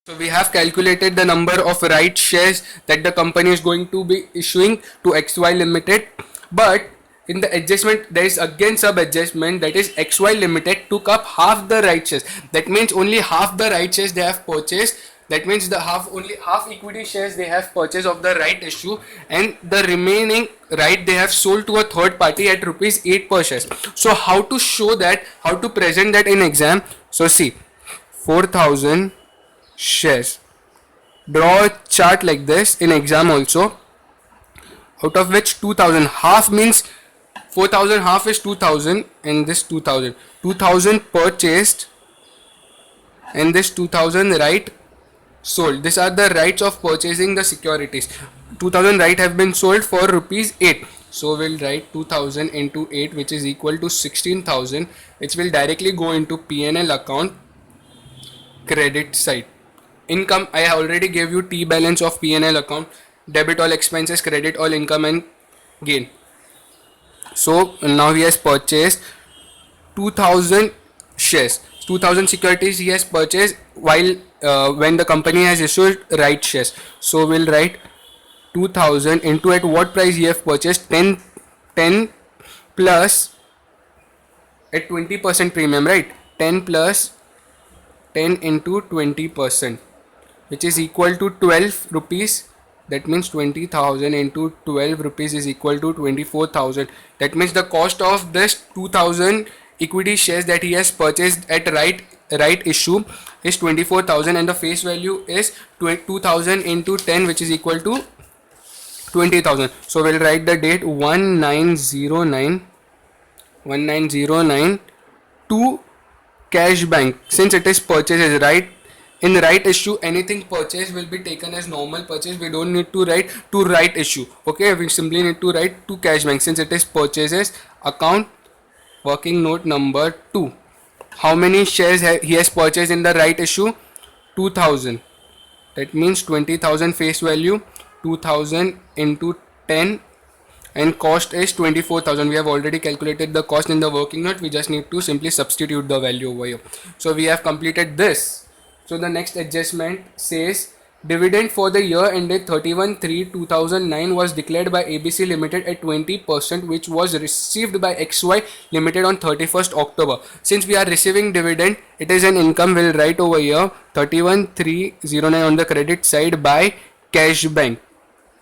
So we have calculated the number of right shares that the company is going to be issuing to XY Limited, but in the adjustment there is again sub adjustment, that is XY Limited took up half the right shares. That means only half the right shares they have purchased. That means the only half equity shares they have purchased of the right issue, and the remaining right they have sold to a third party at rupees 8 per share. So how to show that, how to present that in exam? So see, 4,000 shares. Draw a chart like this in exam also, out of which 2000 half means 4000, half is 2000, and this 2000 purchased, and this 2000 right sold. These are the rights of purchasing the securities. 2000 right have been sold for rupees 8. So we'll write 2000 into 8, which is equal to 16,000, which will directly go into P&L account, credit side. Income, I already gave you T balance of P&L account: debit all expenses, credit all income and gain. So now he has purchased 2000 shares, 2000 securities he has purchased while when the company has issued right shares. So we'll write 2000 into, at what price he have purchased, 10 plus at 20% premium, right? 10 plus 10 into 20%, which is equal to 12 rupees. That means 20,000 into 12 rupees is equal to 24,000. That means the cost of this 2000 equity shares that he has purchased at right issue is 24,000, and the face value is 2000 into 10, which is equal to 20,000. So we'll write the date 1909 to cash bank. Since it is purchases, right? In right issue, anything purchased will be taken as normal purchase. We don't need to write to right issue. Okay, we simply need to write to cash bank since it is purchases. Account working note number 2. How many shares he has purchased in the right issue? 2000. That means 20,000 face value, 2000 into 10, and cost is 24,000. We have already calculated the cost in the working note. We just need to simply substitute the value over here. So we have completed this. So the next adjustment says dividend for the year ended 31/3/2009 was declared by ABC Limited at 20%, which was received by XY Limited on 31st October. Since we are receiving dividend, it is an income. We'll write over here 31/3/09 on the credit side by cash bank.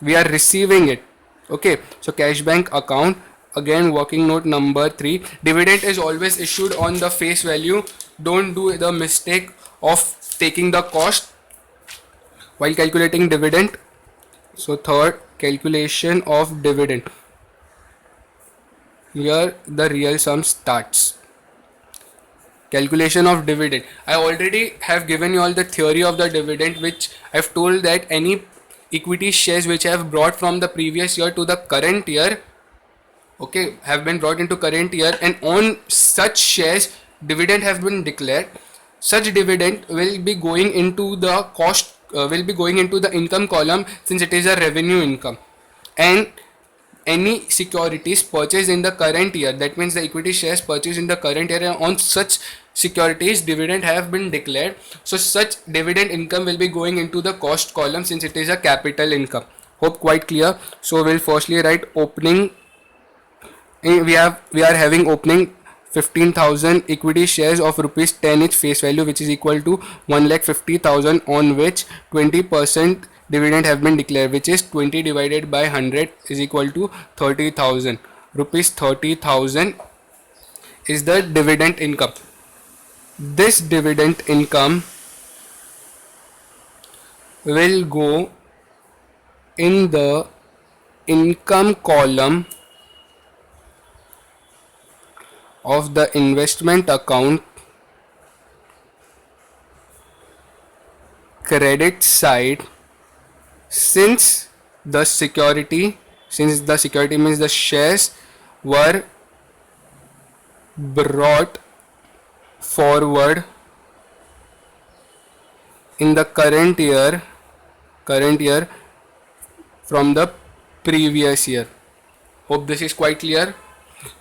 We are receiving it. Okay, so cash bank account, again working note number 3. Dividend is always issued on the face value. Don't do the mistake of taking the cost while calculating dividend. So third, calculation of dividend. Here the real sum starts. Calculation of dividend. I already have given you all the theory of the dividend, which I've told that any equity shares which have brought from the previous year to the current year, okay, have been brought into current year, and on such shares dividend have been declared. Such dividend will be going into the cost, will be going into the income column, since it is a revenue income. And any securities purchased in the current year, that means the equity shares purchased in the current year, on such securities dividend have been declared. So such dividend income will be going into the cost column, since it is a capital income. Hope quite clear. So we'll firstly write opening. We are having opening 15,000 equity shares of rupees 10 each face value, which is equal to 1,50,000, on which 20% dividend have been declared, which is 20 divided by 100 is equal to 30,000. Rupees 30,000 is the dividend income. This dividend income will go in the income column of the investment account, credit side, since the security means the shares were brought forward in the current year from the previous year. Hope this is quite clear.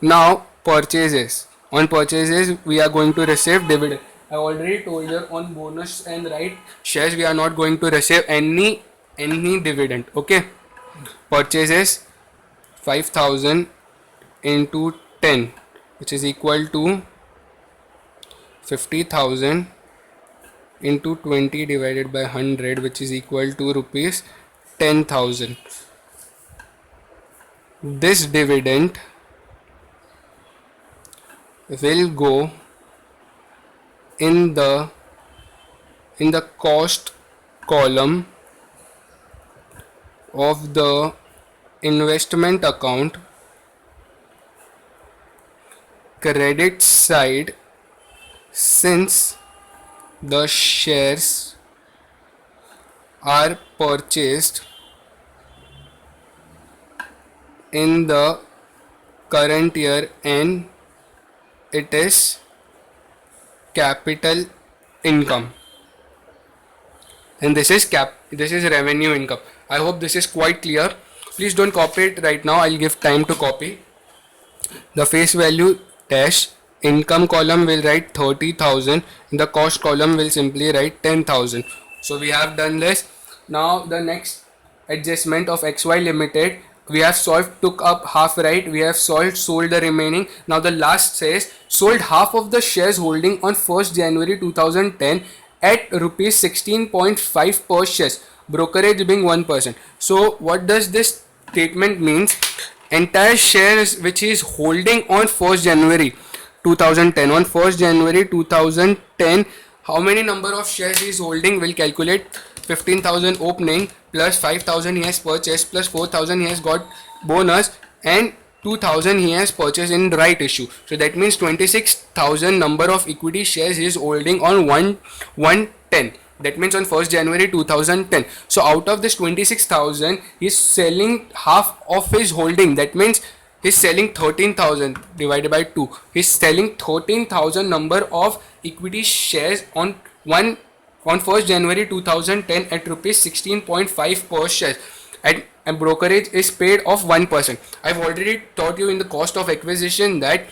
Now purchases. On purchases we are going to receive dividend. I already told you on bonus and right shares we are not going to receive any dividend. Okay, purchases 5,000 into 10, which is equal to 50,000 into 20 divided by 100, which is equal to rupees 10,000. This dividend will go in the cost column of the investment account, credit side, since the shares are purchased in the current year and it is capital income, and this is revenue income. I hope this is quite clear. Please don't copy it right now, I'll give time to copy. The face value dash income column will write 30,000, in the cost column will simply write 10,000. So we have done this. Now the next adjustment of XY Limited, we have solved, took up half right, we have solved, sold the remaining. Now the last says sold half of the shares holding on 1st January 2010 at rupees 16.5 per shares, brokerage being 1%. So what does this statement means? Entire shares which is holding on 1st January 2010, on 1st January 2010, how many number of shares he is holding? Will calculate 15,000 opening plus 5,000 he has purchased plus 4,000 he has got bonus and 2,000 he has purchased in right issue. So that means 26,000 number of equity shares he is holding on 110. That means on 1st January 2010. So out of this 26,000, he is selling half of his holding. That means he is selling 13,000 divided by 2. He is selling 13,000 number of equity shares on 1st January 2010 at rupees 16.5 per share. And brokerage is paid of 1%. I've already taught you in the cost of acquisition that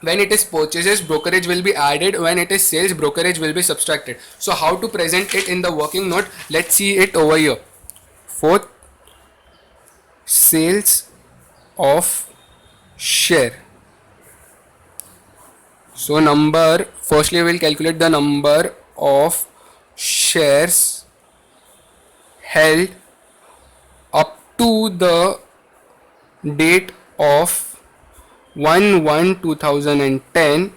when it is purchases, brokerage will be added. When it is sales, brokerage will be subtracted. So how to present it in the working note? Let's see it over here. For sales of share. So firstly we will calculate the number of shares held up to the date of 1/1/2010,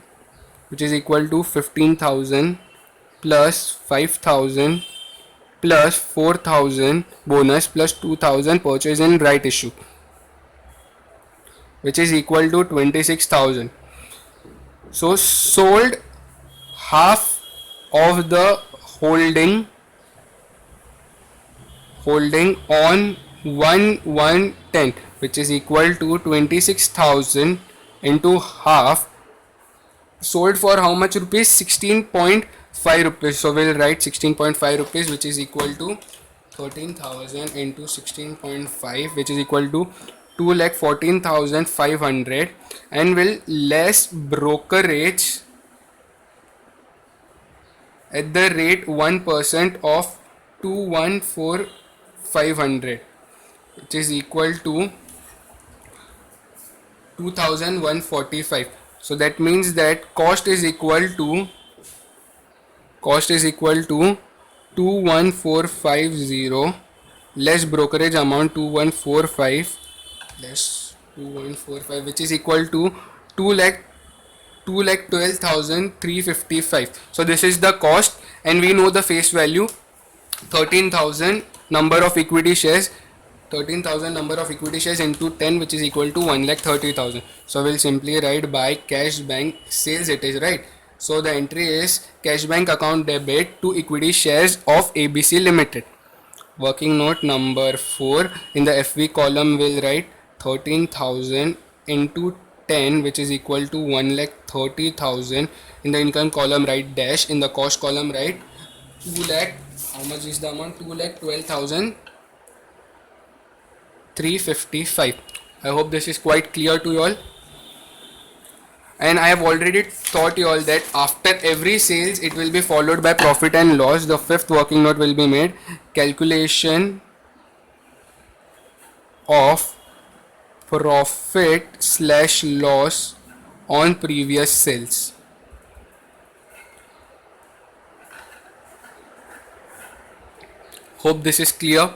which is equal to 15,000 plus 5,000 plus 4,000 bonus plus 2,000 purchase in right issue, which is equal to 26,000. So sold half of the holding on 1/1/10, which is equal to 26,000 into half, sold for how much rupees? 16.5 rupees. So we'll write 16.5 rupees, which is equal to 13,000 into 16.5, which is equal to 2,14,500, and will less brokerage at the rate 1% of 214,500, which is equal to 2,145. So that means that cost is equal to 21450 less brokerage amount 2145 less 2145, which is equal to 2,12,355. So this is the cost, and we know the face value 13,000 number of equity shares, 13,000 number of equity shares into 10, which is equal to 1,30,000. So we'll simply write by cash bank sales, it is right. So the entry is cash bank account debit to equity shares of ABC Limited. Working note number 4, in the FV column we'll write 13,000 into 10, which is equal to 1,30,000. In the income column write dash, in the cost column write 2 lakh. How much is the amount? 2,12,355. I hope this is quite clear to you all. and I have already taught you all that after every sales it will be followed by profit and loss. The fifth working note will be made: calculation of profit slash loss on previous sales. Hope this is clear.